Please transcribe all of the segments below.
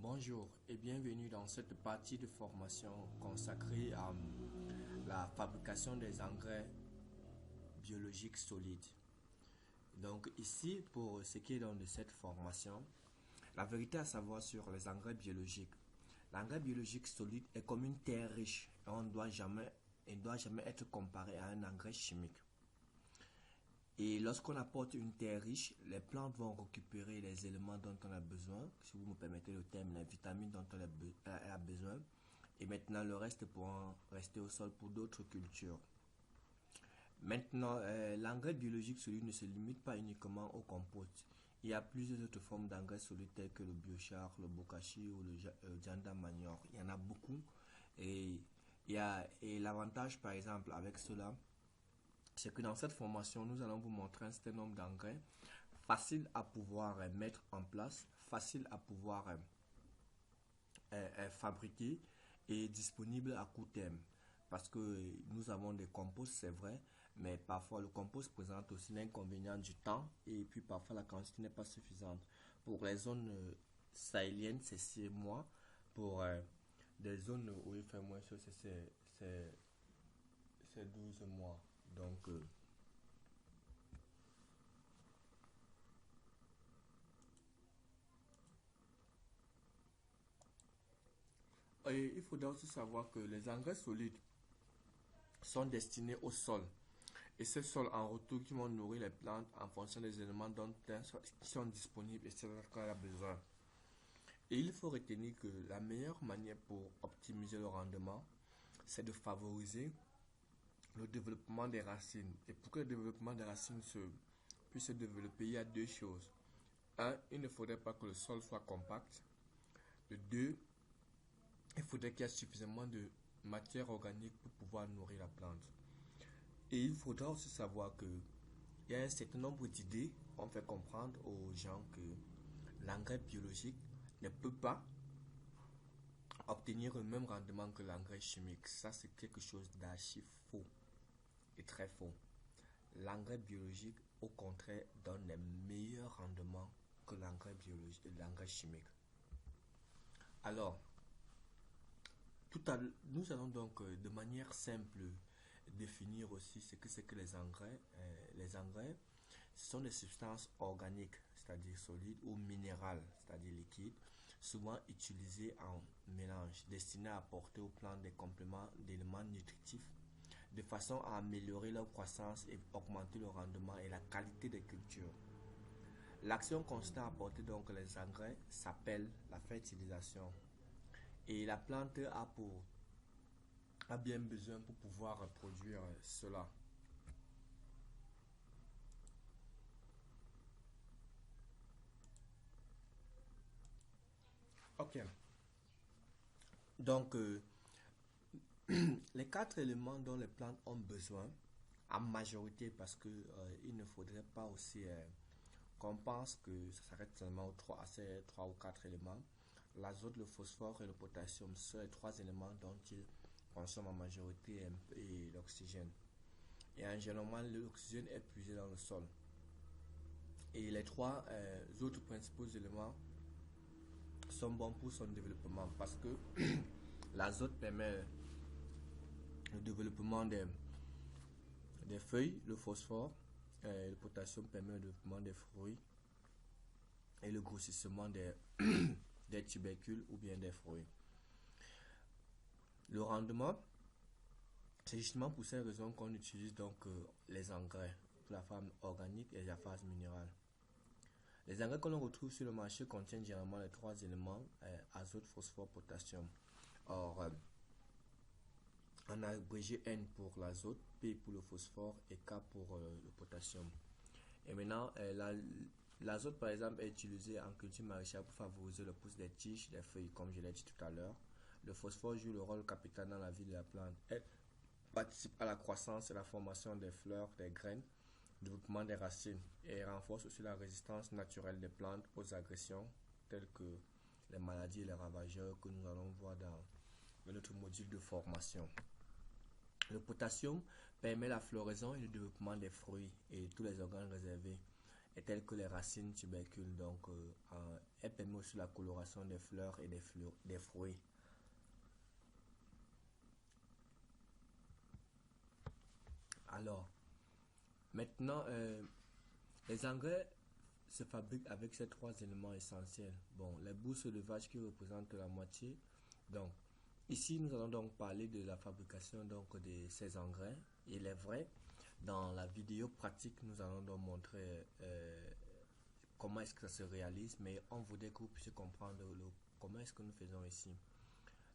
Bonjour et bienvenue dans cette partie de formation consacrée à la fabrication des engrais biologiques solides. Donc ici, pour ce qui est de cette formation, la vérité à savoir sur les engrais biologiques. L'engrais biologique solide est comme une terre riche et il ne doit jamais être comparé à un engrais chimique. Et lorsqu'on apporte une terre riche, les plantes vont récupérer les éléments dont on a besoin, si vous me permettez le terme, les vitamines dont elle a besoin. Et maintenant, le reste pourra rester au sol pour d'autres cultures. Maintenant, l'engrais biologique solide ne se limite pas uniquement au compost. Il y a plusieurs autres formes d'engrais solides tels que le biochar, le bokashi ou le janda manure. Il y en a beaucoup. Et l'avantage, par exemple, avec cela, c'est que dans cette formation, nous allons vous montrer un certain nombre d'engrais faciles à pouvoir mettre en place, faciles à pouvoir fabriquer et disponibles à court terme. Parce que nous avons des composts, c'est vrai, mais parfois le compost présente aussi l'inconvénient du temps et puis parfois la quantité n'est pas suffisante. Pour les zones sahéliennes, c'est 6 mois. Pour des zones où il fait moins chaud, c'est 12 mois. Donc, et il faudra aussi savoir que les engrais solides sont destinés au sol. Et ces sols en retour qui vont nourrir les plantes en fonction des éléments dont qui sont disponibles et c'est ce qu'elle a besoin. Et il faut retenir que la meilleure manière pour optimiser le rendement, c'est de favoriser le développement des racines. Et pour que le développement des racines puisse se développer, il y a deux choses. Un, il ne faudrait pas que le sol soit compact. Le deux, il faudrait qu'il y ait suffisamment de matière organique pour pouvoir nourrir la plante. Et il faudra aussi savoir que il y a un certain nombre d'idées. On fait comprendre aux gens que l'engrais biologique ne peut pas obtenir le même rendement que l'engrais chimique. Ça, c'est quelque chose d'archi faux et très faux. L'engrais biologique, au contraire, donne les meilleurs rendements que l'engrais chimique. Alors, nous allons donc de manière simple définir aussi ce que c'est que les engrais. Les engrais, ce sont des substances organiques, c'est-à-dire solides, ou minérales, c'est-à-dire liquides, souvent utilisées en mélange, destinées à apporter aux plantes des compléments d'éléments nutritifs, de façon à améliorer leur croissance et augmenter le rendement et la qualité des cultures. L'action consistant à apporter donc les engrais s'appelle la fertilisation. Et la plante a bien besoin pour pouvoir produire cela. Ok. Donc, les quatre éléments dont les plantes ont besoin, en majorité, parce que il ne faudrait pas aussi qu'on pense que ça s'arrête seulement à ces trois ou quatre éléments. L'azote, le phosphore et le potassium sont les trois éléments dont ils consomment en majorité et l'oxygène. Et en général, l'oxygène est puisé dans le sol. Et les trois autres principaux éléments sont bons pour son développement parce que l'azote permet le développement des feuilles, le phosphore, le potassium permet le développement des fruits et le grossissement des tubercules ou bien des fruits. Le rendement, c'est justement pour ces raisons qu'on utilise donc les engrais pour la forme organique et la phase minérale. Les engrais que l'on retrouve sur le marché contiennent généralement les trois éléments azote, phosphore, potassium. Or, on a abrégé N pour l'azote, P pour le phosphore et K pour le potassium. Et maintenant, l'azote par exemple est utilisé en culture maraîchère pour favoriser le pousse des tiges, des feuilles, comme je l'ai dit tout à l'heure. Le phosphore joue le rôle capital dans la vie de la plante. Elle participe à la croissance et la formation des fleurs, des graines, le développement des racines et renforce aussi la résistance naturelle des plantes aux agressions telles que les maladies et les ravageurs que nous allons voir dans notre module de formation. Le potassium permet la floraison et le développement des fruits et tous les organes réservés. et telles que les racines, tubercules. Donc, elle permet aussi la coloration des fleurs et des fruits. Alors, maintenant, les engrais se fabriquent avec ces trois éléments essentiels. Bon, les bourses de vache qui représentent la moitié. Donc, ici, nous allons donc parler de la fabrication donc de ces engrais. Il est vrai, dans la vidéo pratique, nous allons donc montrer comment est-ce que ça se réalise, mais on voudrait que vous puissiez comprendre comment est-ce que nous faisons ici.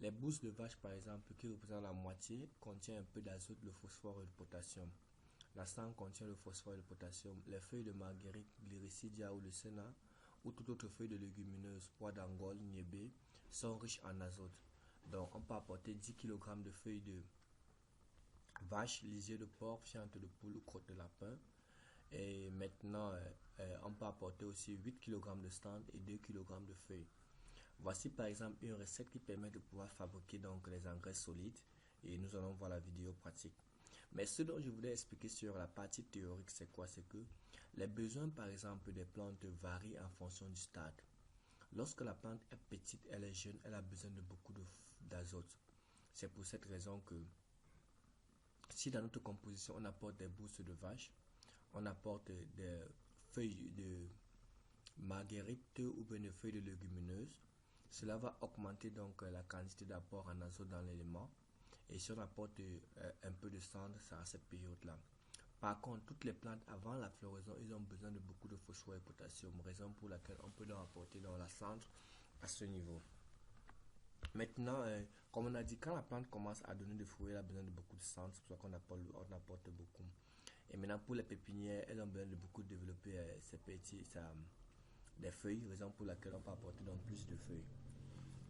Les bourses de vache, par exemple, qui représentent la moitié, contiennent un peu d'azote, le phosphore et le potassium. La sangle contient le phosphore et le potassium. Les feuilles de marguerite, Glyricidia ou le senna, ou toute autre feuille de légumineuse, pois d'Angole, niébé, sont riches en azote. Donc, on peut apporter 10 kg de feuilles de vache, lisier de porc, fiente de poule ou crotte de lapin. Et maintenant, on peut apporter aussi 8 kg de stand et 2 kg de feuilles. Voici par exemple une recette qui permet de pouvoir fabriquer donc les engrais solides et nous allons voir la vidéo pratique. Mais ce dont je voulais expliquer sur la partie théorique, c'est quoi? C'est que les besoins par exemple des plantes varient en fonction du stade. Lorsque la plante est petite, elle est jeune, elle a besoin de beaucoup d'azote. C'est pour cette raison que si dans notre composition on apporte des bourses de vache, on apporte des feuilles de marguerite ou bien des feuilles de légumineuses, cela va augmenter donc la quantité d'apport en azote dans l'élément. Et si on apporte un peu de cendre, c'est à cette période-là. Par contre, toutes les plantes avant la floraison, ils ont besoin de beaucoup de phosphore et potassium, raison pour laquelle on peut leur apporter dans la cendre à ce niveau. Maintenant, comme on a dit, quand la plante commence à donner des fruits, elle a besoin de beaucoup de cendre, c'est pour ça qu'on apporte beaucoup. Et maintenant, pour les pépinières, elles ont besoin de beaucoup développer des feuilles, raison pour laquelle on peut apporter donc plus de feuilles.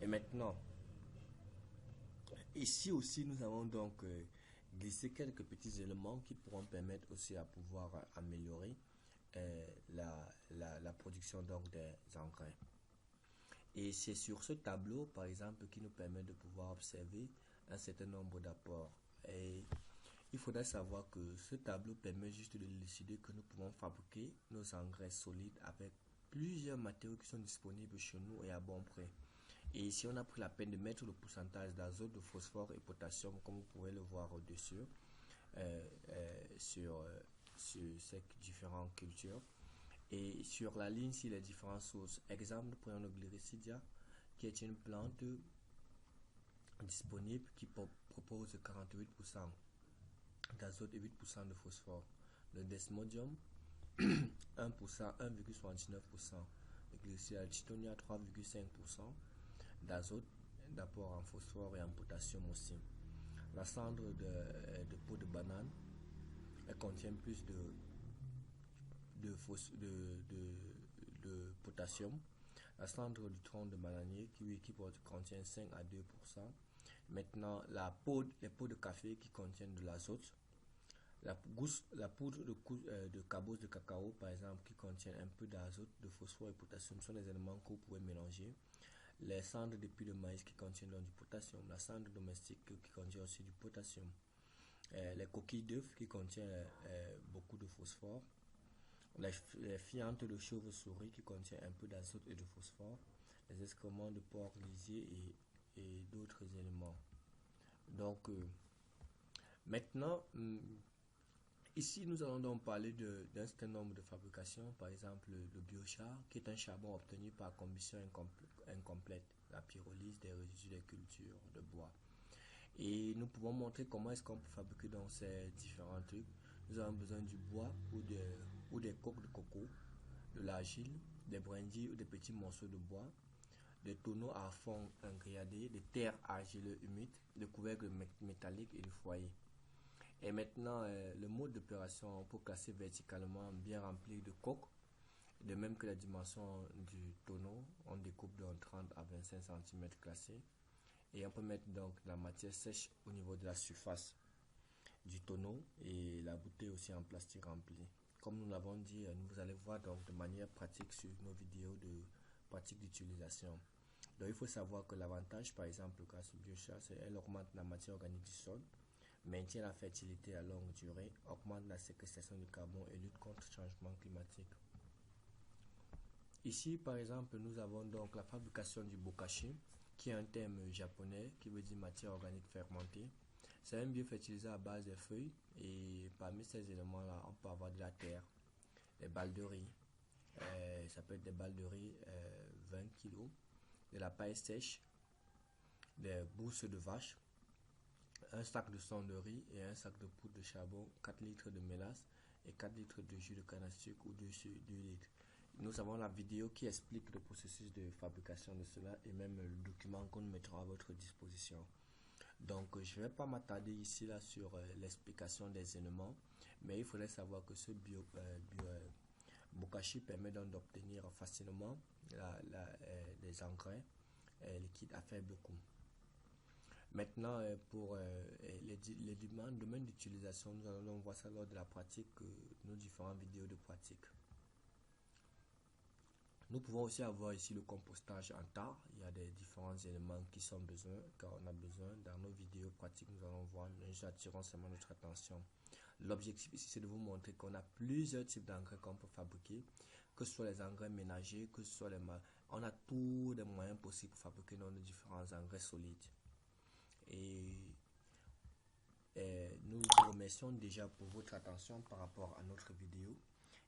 Et maintenant, ici aussi, nous avons donc glissé quelques petits éléments qui pourront permettre aussi à pouvoir améliorer la production donc des engrais. Et c'est sur ce tableau, par exemple, qui nous permet de pouvoir observer un certain nombre d'apports. Et il faudrait savoir que ce tableau permet juste de décider que nous pouvons fabriquer nos engrais solides avec plusieurs matériaux qui sont disponibles chez nous et à bon prix. Et ici, on a pris la peine de mettre le pourcentage d'azote, de phosphore et potassium, comme vous pouvez le voir au-dessus, sur ces différentes cultures. Et sur la ligne, si les différentes sources. Exemple, prenons le Glyricidia, qui est une plante disponible qui propose 48% d'azote et 8% de phosphore. Le Desmodium, 1%, 1,79%. Le Glyricia Titonia, 3,5% d'azote, d'apport en phosphore et en potassium aussi. La cendre de peau de banane, elle contient plus de potassium. La cendre du tronc de bananier qui contient 5 à 2%. Maintenant, les peaux de café qui contiennent de l'azote. La poudre de cabos de cacao, par exemple, qui contient un peu d'azote, de phosphore et potassium, sont des éléments que vous pouvez mélanger. Les cendres d'épis de maïs qui contiennent donc du potassium. La cendre domestique qui contient aussi du potassium. Les coquilles d'œufs qui contiennent beaucoup de phosphore. Les fientes de chauve-souris qui contiennent un peu d'azote et de phosphore. Les excréments de porc lisier et d'autres éléments. Donc, maintenant, ici, nous allons donc parler d'un certain nombre de fabrications, par exemple le biochar, qui est un charbon obtenu par combustion incomplète, la pyrolyse des résidus des cultures de bois. Et nous pouvons montrer comment est-ce qu'on peut fabriquer dans ces différents trucs. Nous avons besoin du bois ou des coques de coco, de l'argile, des brindilles ou des petits morceaux de bois, des tonneaux à fond grillés, des terres argileuses humides, des couvercles métalliques et du foyer. Et maintenant, le mode d'opération, on peut classer verticalement bien rempli de coques, de même que la dimension du tonneau, on découpe de 30 à 25 cm classés. Et on peut mettre donc la matière sèche au niveau de la surface du tonneau et la bouteille aussi en plastique rempli. Comme nous l'avons dit, vous allez voir donc de manière pratique sur nos vidéos de pratique d'utilisation. Donc il faut savoir que l'avantage par exemple grâce au biochar, c'est qu'elle augmente la matière organique du sol, maintient la fertilité à longue durée, augmente la séquestration du carbone et lutte contre le changement climatique. Ici, par exemple, nous avons donc la fabrication du bokashi, qui est un terme japonais qui veut dire matière organique fermentée. C'est un biofertilisant à base de feuilles et parmi ces éléments-là, on peut avoir de la terre, des balles de riz, ça peut être des balles de riz 20 kg, de la paille sèche, des bourses de vache, un sac de sang de riz et un sac de poudre de charbon, 4 litres de mélasse et 4 litres de jus de canne à sucre ou de 2 litres. Nous avons la vidéo qui explique le processus de fabrication de cela et même le document qu'on mettra à votre disposition. Donc je ne vais pas m'attarder ici là sur l'explication des éléments, mais il faudrait savoir que ce bokashi permet donc d'obtenir facilement des engrais liquides à faible coût. Maintenant, pour les domaines d'utilisation, nous allons donc voir ça lors de la pratique, nos différentes vidéos de pratique. Nous pouvons aussi avoir ici le compostage en tas. Il y a des différents éléments qui sont besoin, car on a besoin. Dans nos vidéos pratiques, nous allons voir, nous attirons seulement notre attention. L'objectif ici, c'est de vous montrer qu'on a plusieurs types d'engrais qu'on peut fabriquer, que ce soit les engrais ménagers, que ce soit on a tous les moyens possibles pour fabriquer nos différents engrais solides. Et nous vous remercions déjà pour votre attention par rapport à notre vidéo.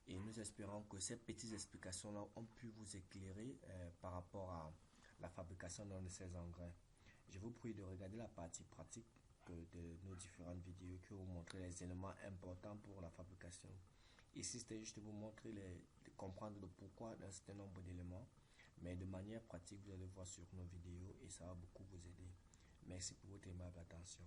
Et nous espérons que ces petites explications-là ont pu vous éclairer par rapport à la fabrication de ces engrais. Je vous prie de regarder la partie pratique de nos différentes vidéos qui vont vous montrer les éléments importants pour la fabrication. Ici, c'était juste vous montrer, de comprendre le pourquoi d'un certain nombre d'éléments. Mais de manière pratique, vous allez voir sur nos vidéos et ça va beaucoup vous aider. Merci pour votre aimable attention.